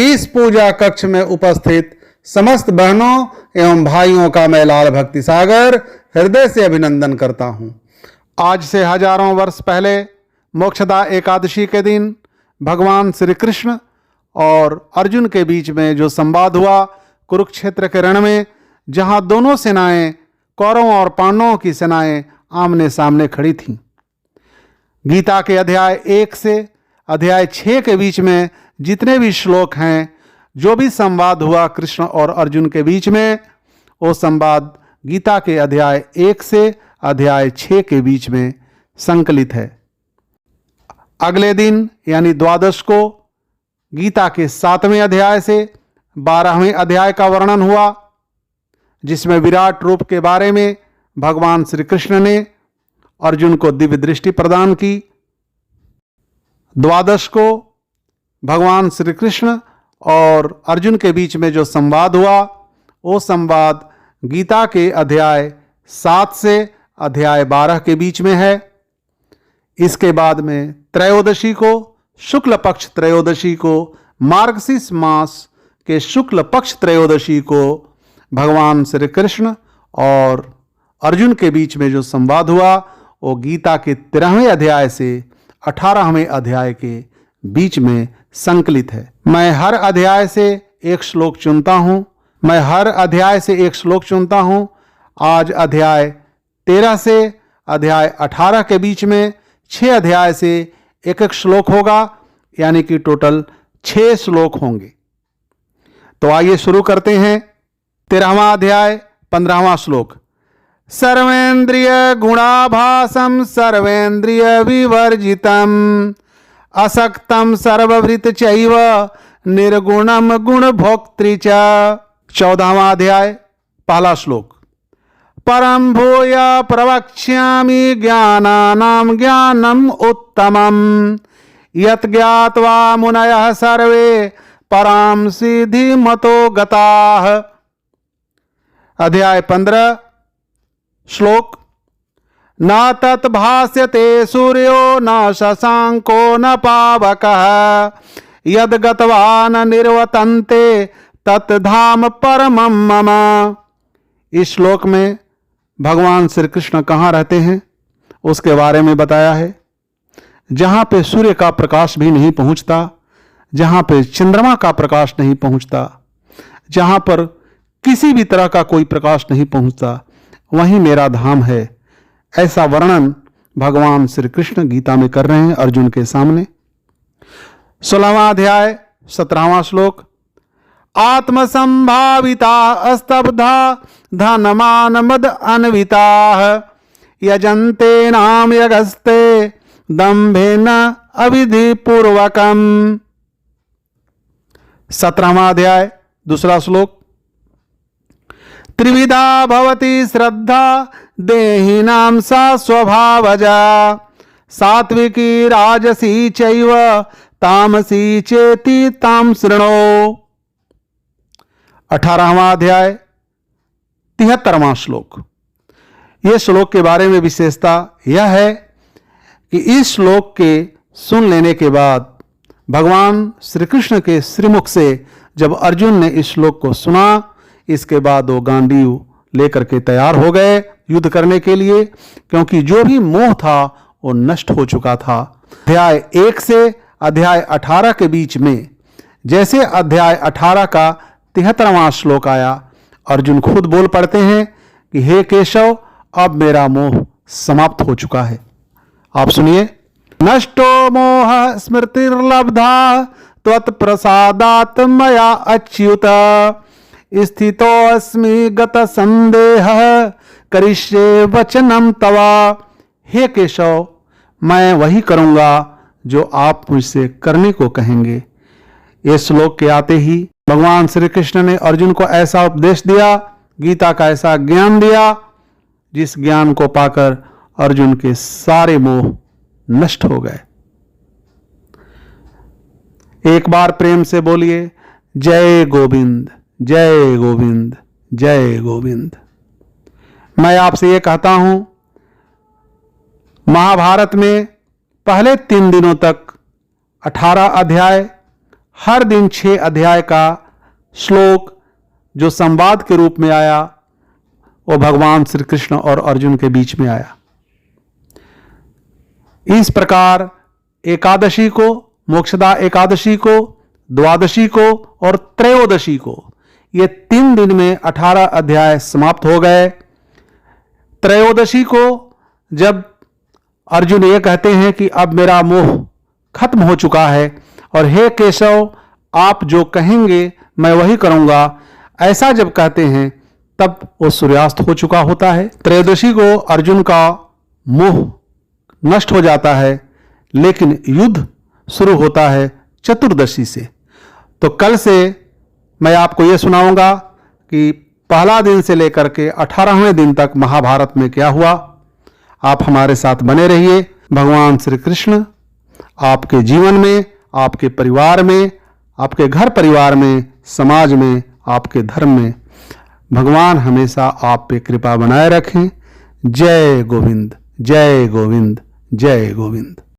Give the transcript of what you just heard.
इस पूजा कक्ष में उपस्थित समस्त बहनों एवं भाइयों का मैं लाल भक्ति सागर हृदय से अभिनंदन करता हूं। आज से हजारों वर्ष पहले मोक्षदा एकादशी के दिन भगवान श्री कृष्ण और अर्जुन के बीच में जो संवाद हुआ कुरुक्षेत्र के रण में, जहां दोनों सेनाएं कौरवों और पांडवों की सेनाएं आमने सामने खड़ी थीं। गीता के अध्याय 1 से अध्याय 6 के बीच में जितने भी श्लोक हैं, जो भी संवाद हुआ कृष्ण और अर्जुन के बीच में, वो संवाद गीता के अध्याय 1 से अध्याय 6 के बीच में संकलित है। अगले दिन यानी द्वादश को गीता के 7वें अध्याय से 12वें अध्याय का वर्णन हुआ, जिसमें विराट रूप के बारे में भगवान श्री कृष्ण ने अर्जुन को दिव्य दृष्टि प्रदान की। द्वादश को भगवान श्री कृष्ण और अर्जुन के बीच में जो संवाद हुआ, वो संवाद गीता के अध्याय 7 से अध्याय 12 के बीच में है। इसके बाद में त्रयोदशी को, शुक्ल पक्ष त्रयोदशी को, मार्गशीर्ष मास के शुक्ल पक्ष त्रयोदशी को भगवान श्री कृष्ण और अर्जुन के बीच में जो संवाद हुआ, वो गीता के 13वें अध्याय से 18वें अध्याय के बीच में संकलित है। मैं हर अध्याय से एक श्लोक चुनता हूं। आज अध्याय 13 से अध्याय 18 के बीच में 6 अध्याय से एक एक श्लोक होगा, यानी कि टोटल 6 श्लोक होंगे। तो आइए शुरू करते हैं। 13वां अध्याय 15वां श्लोक। सर्वेन्द्रिय गुणाभासम सर्वेन्द्रिय विवर्जितम असक्तम सर्वभृत चैव निर्गुणम गुण भोक्तृ च। 14वां अध्याय पहला श्लोक। परम भूय प्रवक्ष्यामि ज्ञानानां ज्ञानम उत्तमम यत् ज्ञात्वा मुनयः सर्वे पराम सिद्धि मतो गताः। अध्याय 15 श्लोक। न तत् भास्यते सूर्यो न शशांको न पावकः यद् गत्वा न निर्वतन्ते तत् धाम परमं मम। इस श्लोक में भगवान श्री कृष्ण कहाँ रहते हैं उसके बारे में बताया है। जहाँ पे सूर्य का प्रकाश भी नहीं पहुँचता, जहाँ पे चंद्रमा का प्रकाश नहीं पहुँचता, जहाँ पर किसी भी तरह का कोई प्रकाश नहीं पहुँचता, वहीं मेरा धाम है। ऐसा वर्णन भगवान श्री कृष्ण गीता में कर रहे हैं अर्जुन के सामने। 16वां अध्याय 17वां श्लोक। आत्मसंभाविता अस्तब्धा धनमान मद अन्विताः यजन्ते नाम यगस्ते दंभेन अविधि पूर्वकम। 17वां अध्याय दूसरा श्लोक। त्रिविधा भवति श्रद्धा देहिनां सा स्वभावजा सात्विकी राजसी चैव तामसी चेति ताम शृणो। 18वां अध्याय 73वां श्लोक। यह श्लोक के बारे में विशेषता यह है कि इस श्लोक के सुन लेने के बाद भगवान श्री कृष्ण के श्रीमुख से जब अर्जुन ने इस श्लोक को सुना, इसके बाद वो गांडीव लेकर के तैयार हो गए युद्ध करने के लिए, क्योंकि जो भी मोह था वो नष्ट हो चुका था। अध्याय 1 से अध्याय 18 के बीच में जैसे अध्याय 18 का 73वां श्लोक आया, अर्जुन खुद बोल पड़ते हैं कि हे केशव, अब मेरा मोह समाप्त हो चुका है। आप सुनिए। नष्टो मोह स्मृतिर्लब्धा त्वत्प्रसादात् मया अच्युत स्थितोऽस्मि गत संदेह करिष्ये वचनम तवा। हे केशव, मैं वही करूंगा जो आप मुझसे करने को कहेंगे। इस श्लोक के आते ही भगवान श्री कृष्ण ने अर्जुन को ऐसा उपदेश दिया, गीता का ऐसा ज्ञान दिया, जिस ज्ञान को पाकर अर्जुन के सारे मोह नष्ट हो गए। एक बार प्रेम से बोलिए, जय गोविंद जय गोविंद जय गोविंद। मैं आपसे ये कहता हूं, महाभारत में पहले 3 दिनों तक 18 अध्याय हर दिन 6 अध्याय का श्लोक जो संवाद के रूप में आया, वो भगवान श्री कृष्ण और अर्जुन के बीच में आया। इस प्रकार एकादशी को, मोक्षदा एकादशी को, द्वादशी को और त्रयोदशी को, ये 3 दिन में 18 अध्याय समाप्त हो गए। त्रयोदशी को जब अर्जुन ये कहते हैं कि अब मेरा मोह खत्म हो चुका है और हे केशव आप जो कहेंगे मैं वही करूंगा, ऐसा जब कहते हैं तब वो सूर्यास्त हो चुका होता है। त्रयोदशी को अर्जुन का मोह नष्ट हो जाता है, लेकिन युद्ध शुरू होता है चतुर्दशी से। तो कल से मैं आपको यह सुनाऊंगा कि पहला दिन से लेकर के 18वें दिन तक महाभारत में क्या हुआ। आप हमारे साथ बने रहिए। भगवान श्री कृष्ण आपके जीवन में, आपके परिवार में, आपके घर परिवार में, समाज में, आपके धर्म में भगवान हमेशा आप पे कृपा बनाए रखें। जय गोविंद, जय गोविंद, जय गोविंद।